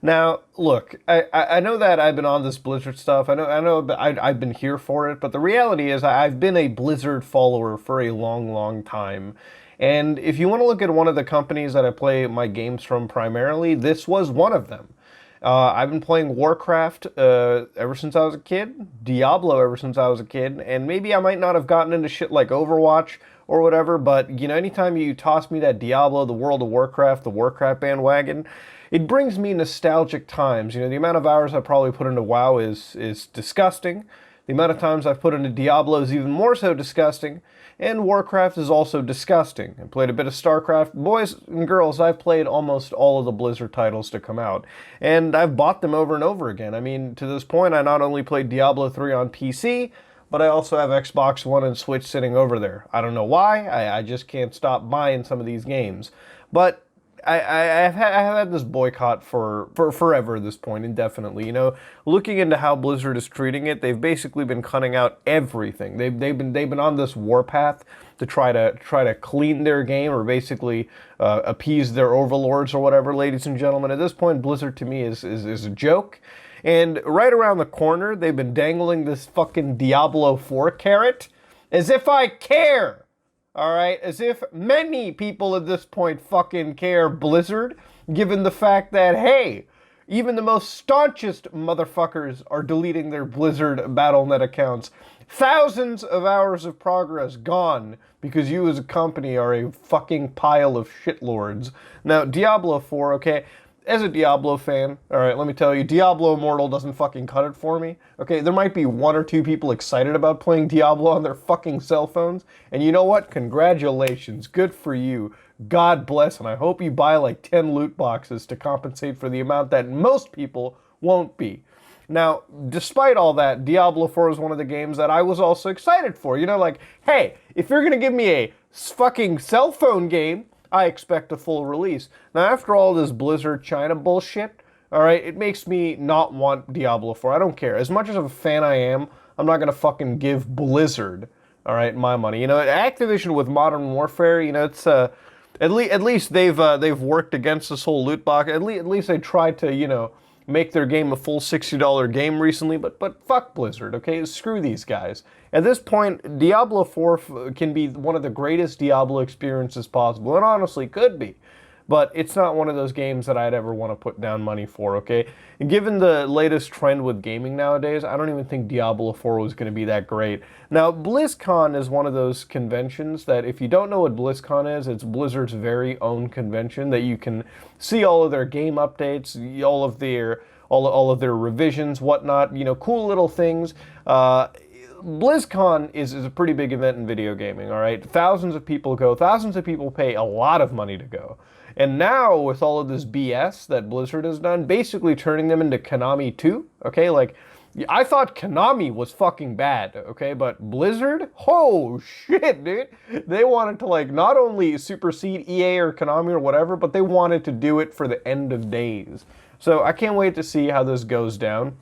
Now, look, I know that I've been on this Blizzard stuff. I've been here for it, but the reality is I've been a Blizzard follower for a long, long time. And if you want to look at one of the companies that I play my games from primarily, this was one of them. I've been playing Warcraft ever since I was a kid, Diablo ever since I was a kid, and maybe I might not have gotten into shit like Overwatch or whatever, but you know, anytime you toss me that Diablo, the World of Warcraft, the Warcraft bandwagon, it brings me nostalgic times. You know, the amount of hours I probably put into WoW is disgusting. The amount of times I've put into Diablo is even more so disgusting. And Warcraft is also disgusting. I played a bit of StarCraft. Boys and girls, I've played almost all of the Blizzard titles to come out. And I've bought them over and over again. I mean, to this point, I not only played Diablo 3 on PC, but I also have Xbox One and Switch sitting over there. I don't know why. I just can't stop buying some of these games. But I have had this boycott for forever at this point, indefinitely. You know, looking into how Blizzard is treating it, they've basically been cutting out everything. They've been on this warpath to try to clean their game or basically appease their overlords or whatever, ladies and gentlemen. At this point, Blizzard to me is a joke. And right around the corner, they've been dangling this fucking Diablo 4 carrot, as if I care. All right, as if many people at this point fucking care, Blizzard, given the fact that, hey, even the most staunchest motherfuckers are deleting their Blizzard Battle.net accounts. Thousands of hours of progress gone because you as a company are a fucking pile of shitlords. Now, Diablo 4, okay, as a Diablo fan, all right, let me tell you, Diablo Immortal doesn't fucking cut it for me. Okay, there might be one or two people excited about playing Diablo on their fucking cell phones, and you know what? Congratulations, good for you. God bless, and I hope you buy like 10 loot boxes to compensate for the amount that most people won't be. Now, despite all that, Diablo 4 is one of the games that I was also excited for. You know, like, hey, if you're gonna give me a fucking cell phone game, I expect a full release. Now, after all this Blizzard China bullshit, all right, it makes me not want Diablo 4. I don't care. As much as of a fan I am, I'm not gonna fucking give Blizzard, all right, my money. You know, Activision with Modern Warfare, you know, it's at least they've worked against this whole loot box. At least they tried to, you know, make their game a full $60 game recently, but fuck Blizzard, okay? Screw these guys. At this point, Diablo 4 can be one of the greatest Diablo experiences possible, and honestly could be. But it's not one of those games that I'd ever want to put down money for, okay? And given the latest trend with gaming nowadays, I don't even think Diablo 4 was going to be that great. Now, Blizzcon is one of those conventions that if you don't know what Blizzcon is, it's Blizzard's very own convention that you can see all of their game updates, all of their revisions, whatnot, you know, cool little things. BlizzCon is a pretty big event in video gaming, all right? Thousands of people go, thousands of people pay a lot of money to go. And now, with all of this BS that Blizzard has done, basically turning them into Konami 2, okay? Like, I thought Konami was fucking bad, okay? But Blizzard? Oh, shit, dude. They wanted to, like, not only supersede EA or Konami or whatever, but they wanted to do it for the end of days. So I can't wait to see how this goes down.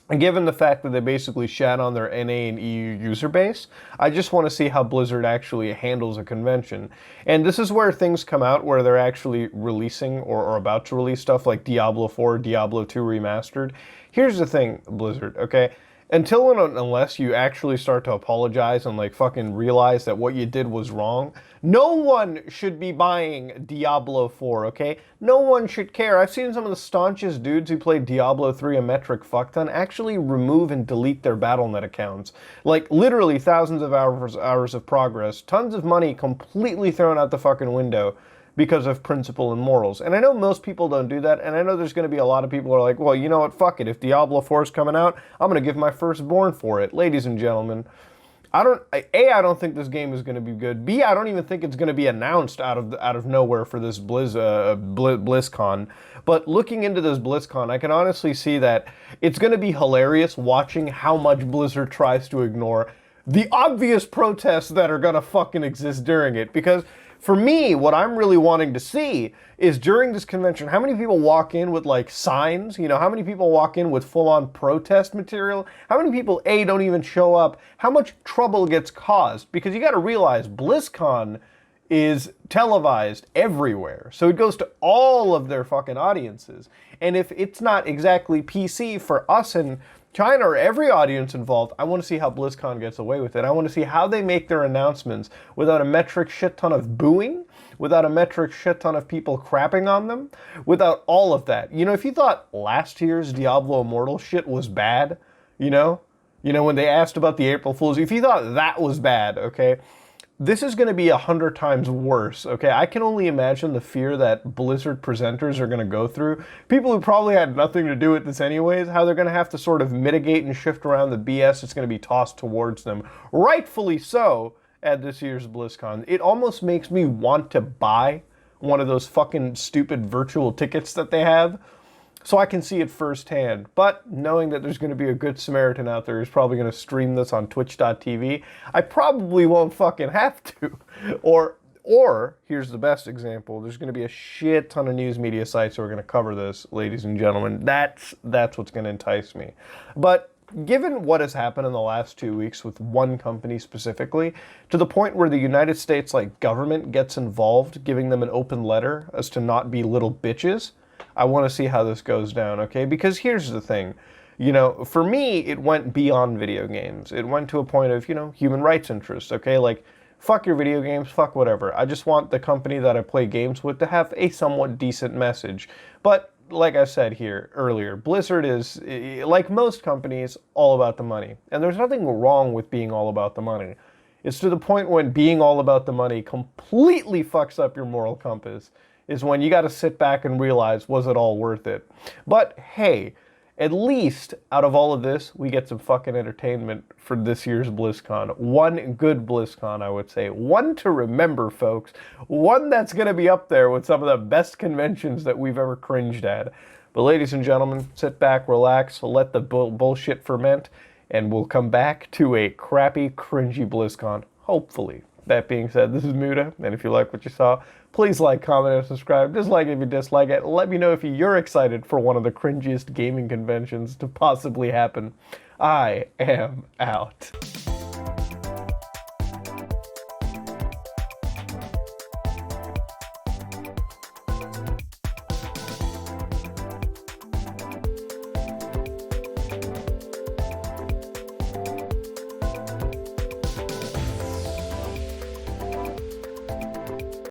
And given the fact that they basically shat on their NA and EU user base, I just want to see how Blizzard actually handles a convention. And this is where things come out where they're actually releasing or about to release stuff like Diablo 4, Diablo 2 Remastered. Here's the thing, Blizzard, okay? Until and unless you actually start to apologize and like fucking realize that what you did was wrong, no one should be buying Diablo 4, okay? No one should care. I've seen some of the staunchest dudes who played Diablo 3 a metric fuckton actually remove and delete their Battle.net accounts. Like, literally thousands of hours of progress, tons of money completely thrown out the fucking window because of principle and morals. And I know most people don't do that, and I know there's going to be a lot of people who are like, well, you know what, fuck it. If Diablo 4 is coming out, I'm going to give my firstborn for it. Ladies and gentlemen, I don't think this game is going to be good. B, I don't even think it's going to be announced out of nowhere for this BlizzCon. But looking into this BlizzCon, I can honestly see that it's going to be hilarious watching how much Blizzard tries to ignore the obvious protests that are going to fucking exist during it. Because for me, what I'm really wanting to see is during this convention, how many people walk in with like signs? You know, how many people walk in with full-on protest material? How many people, A, don't even show up? How much trouble gets caused? Because you got to realize BlizzCon is televised everywhere. So it goes to all of their fucking audiences. And if it's not exactly PC for us in China or every audience involved, I want to see how BlizzCon gets away with it. I want to see how they make their announcements without a metric shit ton of booing, without a metric shit ton of people crapping on them, without all of that. You know, if you thought last year's Diablo Immortal shit was bad, you know, when they asked about the April Fools, if you thought that was bad, okay, this is going to be 100 times worse, okay? I can only imagine the fear that Blizzard presenters are going to go through. People who probably had nothing to do with this anyways, how they're going to have to sort of mitigate and shift around the BS that's going to be tossed towards them. Rightfully so at this year's BlizzCon. It almost makes me want to buy one of those fucking stupid virtual tickets that they have, so I can see it firsthand. But knowing that there's going to be a good Samaritan out there who's probably going to stream this on twitch.tv, I probably won't fucking have to. Or here's the best example, there's going to be a shit ton of news media sites who are going to cover this, ladies and gentlemen. That's what's going to entice me. But given what has happened in the last 2 weeks with one company specifically, to the point where the United States government gets involved, giving them an open letter as to not be little bitches, I want to see how this goes down, okay? Because here's the thing. You know, for me, it went beyond video games. It went to a point of, human rights interests, okay? Like, fuck your video games, fuck whatever. I just want the company that I play games with to have a somewhat decent message. But, like I said here earlier, Blizzard is, like most companies, all about the money. And there's nothing wrong with being all about the money. It's to the point when being all about the money completely fucks up your moral compass, is when you got to sit back and realize, was it all worth it? But hey, at least out of all of this, we get some fucking entertainment for this year's BlizzCon. One good BlizzCon, I would say. One to remember, folks. One that's going to be up there with some of the best conventions that we've ever cringed at. But ladies and gentlemen, sit back, relax, let the bullshit ferment, and we'll come back to a crappy, cringy BlizzCon, hopefully. That being said, this is Muda, and if you like what you saw, please like, comment, and subscribe. Dislike if you dislike it. Let me know if you're excited for one of the cringiest gaming conventions to possibly happen. I am out.